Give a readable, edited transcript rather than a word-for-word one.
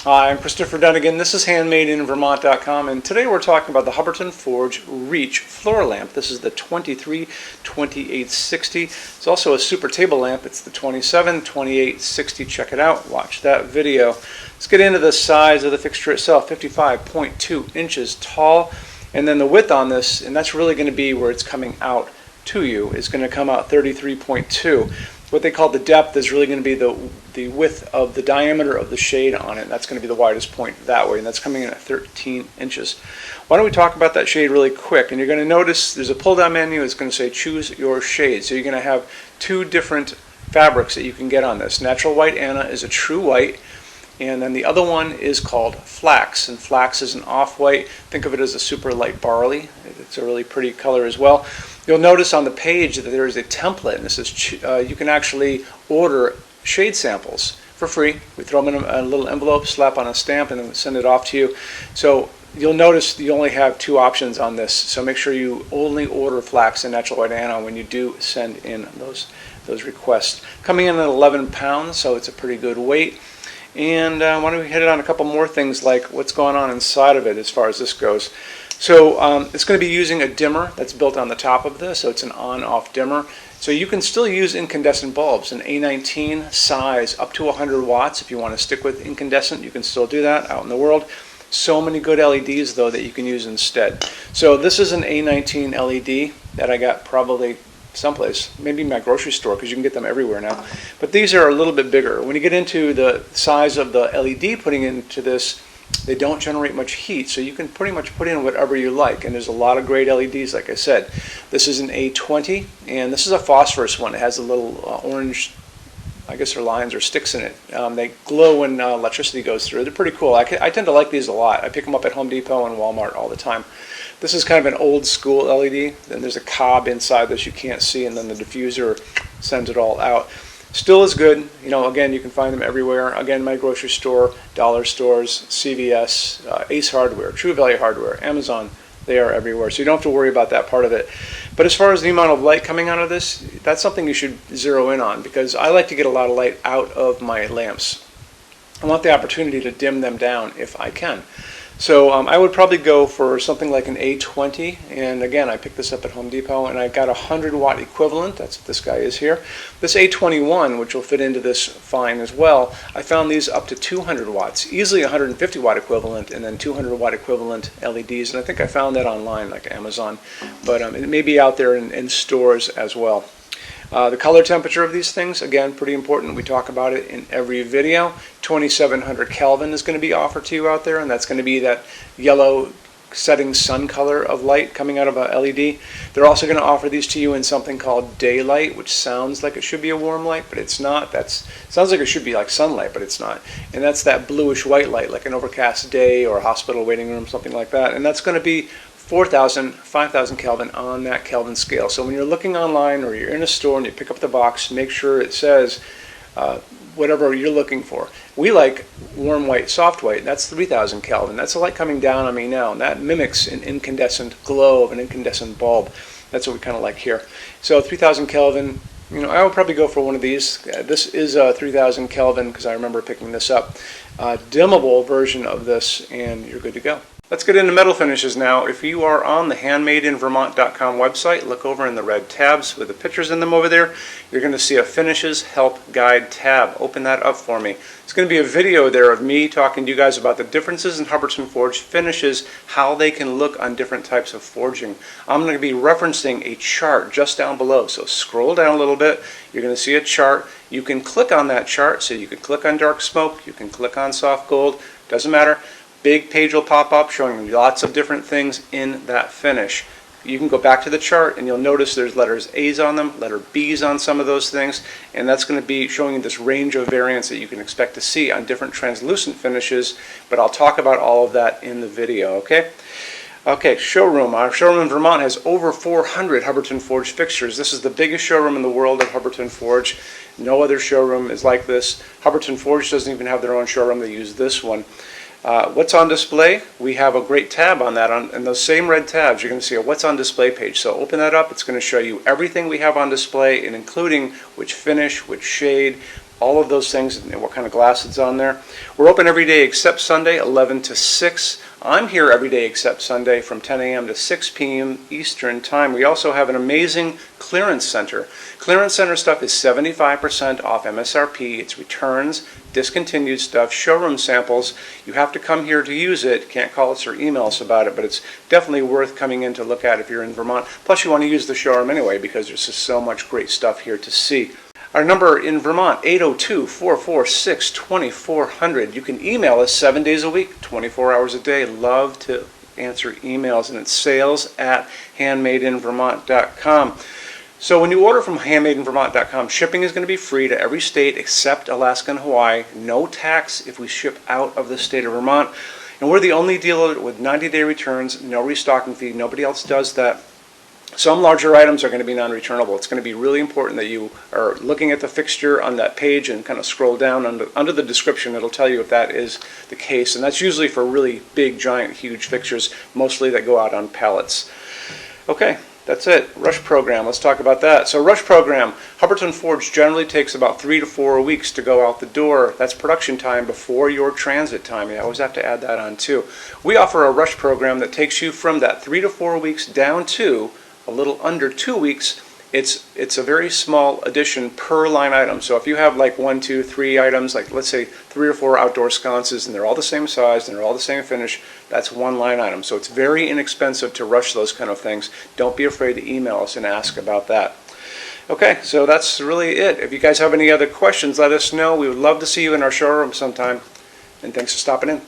Hi, I'm Christopher Dunnigan. This is HandmadeInVermont.com, and today we're talking about the Hubbardton Forge Reach floor lamp. This is the 232860. It's also a super table lamp. It's the 272860. Check it out. Watch that video. Let's get into the size of the fixture itself. 55.2 inches tall, and then the width on this, and that's really going to be where it's coming out to you, is going to come out 33.2. What they call the depth is really going to be the width of the diameter of the shade on it. That's going to be the widest point that way, and that's coming in at 13 inches. Why don't we talk about that shade really quick? And you're going to notice there's a pull-down menu. It's going to say choose your shade. So you're going to have two different fabrics that you can get on this. Natural White Anna is a true white, and then the other one is called Flax, and Flax is an off-white. Think of it as a super light barley. It's a really pretty color as well. You'll notice on the page that there is a template, and this is you can actually order shade samples for free. We throw them in a little envelope, slap on a stamp, and then send it off to you. So you'll notice you only have two options on this, so make sure you only order Flax and Natural White Anna when you do send in those requests. Coming in at 11 pounds, so it's a pretty good weight. And why don't we hit it on a couple more things, like what's going on inside of it as far as this goes. So it's going to be using a dimmer that's built on the top of this, so it's an on-off dimmer. So you can still use incandescent bulbs, an A19 size up to 100 watts. If you want to stick with incandescent, you can still do that out in the world. So many good LEDs though that you can use instead. So this is an A19 LED that I got probably someplace, maybe my grocery store, because you can get them everywhere now. But these are a little bit bigger. When you get into the size of the LED putting into this, they don't generate much heat, so you can pretty much put in whatever you like, and there's a lot of great LEDs, like I said. This is an A20, and this is a phosphorus one. It has a little orange, I guess they're lines or sticks in it. They glow when electricity goes through. They're pretty cool. I tend to like these a lot. I pick them up at Home Depot and Walmart all the time. This is kind of an old school LED. Then there's a cob inside this you can't see, and then the diffuser sends it all out. Still is good. You know, again, you can find them everywhere. Again, my grocery store, dollar stores, CVS, Ace Hardware, True Value Hardware, Amazon, they are everywhere. So you don't have to worry about that part of it. But as far as the amount of light coming out of this, that's something you should zero in on, because I like to get a lot of light out of my lamps. I want the opportunity to dim them down if I can. So I would probably go for something like an A20, and again, I picked this up at Home Depot, and I got a 100-watt equivalent. That's what this guy is here. This A21, which will fit into this fine as well, I found these up to 200 watts, easily 150-watt equivalent, and then 200-watt equivalent LEDs, and I think I found that online, like Amazon, but it may be out there in stores as well. The color temperature of these things, again, pretty important. We talk about it in every video. 2700 Kelvin is going to be offered to you out there, and that's going to be that yellow setting sun color of light coming out of a LED. They're also going to offer these to you in something called daylight, which sounds like it should be a warm light, but it's not. Sounds like it should be like sunlight, but it's not. And that's that bluish white light, like an overcast day or a hospital waiting room, something like that. And that's going to be 4,000, 5,000 Kelvin on that Kelvin scale. So when you're looking online or you're in a store and you pick up the box, make sure it says whatever you're looking for. We like warm white, soft white. That's 3,000 Kelvin. That's the light coming down on me now, and that mimics an incandescent glow of an incandescent bulb. That's what we kind of like here. So 3,000 Kelvin, you know, I would probably go for one of these. This is 3,000 Kelvin because I remember picking this up. Dimmable version of this, and you're good to go. Let's get into metal finishes now. If you are on the HandmadeInVermont.com website, look over in the red tabs with the pictures in them over there. You're going to see a Finishes Help Guide tab. Open that up for me. It's going to be a video there of me talking to you guys about the differences in Hubbardton Forge finishes, how they can look on different types of forging. I'm going to be referencing a chart just down below, so scroll down a little bit. You're going to see a chart. You can click on that chart, so you can click on dark smoke, you can click on soft gold, doesn't matter. Big page will pop up showing you lots of different things in that finish. You can go back to the chart and you'll notice there's letters A's on them, letter B's on some of those things, and that's going to be showing you this range of variants that you can expect to see on different translucent finishes, but I'll talk about all of that in the video, okay? Okay, showroom. Our showroom in Vermont has over 400 Hubbardton Forge fixtures. This is the biggest showroom in the world of Hubbardton Forge. No other showroom is like this. Hubbardton Forge doesn't even have their own showroom. They use this one. What's on display? We have a great tab on that. And those same red tabs, you're going to see a what's on display page. So open that up. It's going to show you everything we have on display, and including which finish, which shade, all of those things and what kind of glass it's on there. We're open every day except Sunday, 11 to 6. I'm here every day except Sunday from 10 a.m. to 6 p.m. Eastern Time. We also have an amazing clearance center. Clearance center stuff is 75% off MSRP. It's returns, discontinued stuff, showroom samples. You have to come here to use it. Can't call us or email us about it, but it's definitely worth coming in to look at if you're in Vermont. Plus you want to use the showroom anyway because there's just so much great stuff here to see. Our number in Vermont, 802-446-2400. You can email us 7 days a week, 24 hours a day. Love to answer emails, and it's sales@HandmadeInVermont.com. So when you order from HandmadeInVermont.com, shipping is going to be free to every state except Alaska and Hawaii. No tax if we ship out of the state of Vermont. And we're the only dealer with 90-day returns, no restocking fee. Nobody else does that. Some larger items are going to be non-returnable. It's going to be really important that you are looking at the fixture on that page and kind of scroll down under the description. It'll tell you if that is the case. And that's usually for really big, giant, huge fixtures, mostly that go out on pallets. Okay, that's it. Rush program. Let's talk about that. So rush program, Hubbardton Forge generally takes about 3 to 4 weeks to go out the door. That's production time before your transit time. You always have to add that on too. We offer a rush program that takes you from that 3 to 4 weeks down to a little under 2 weeks. It's a very small addition per line item. So if you have like 1, 2, 3 items, like let's say 3 or 4 outdoor sconces, and they're all the same size and they're all the same finish, that's one line item. So it's very inexpensive to rush those kind of things. Don't be afraid to email us and ask about that. Okay, so that's really it. If you guys have any other questions, let us know. We would love to see you in our showroom sometime. And thanks for stopping in.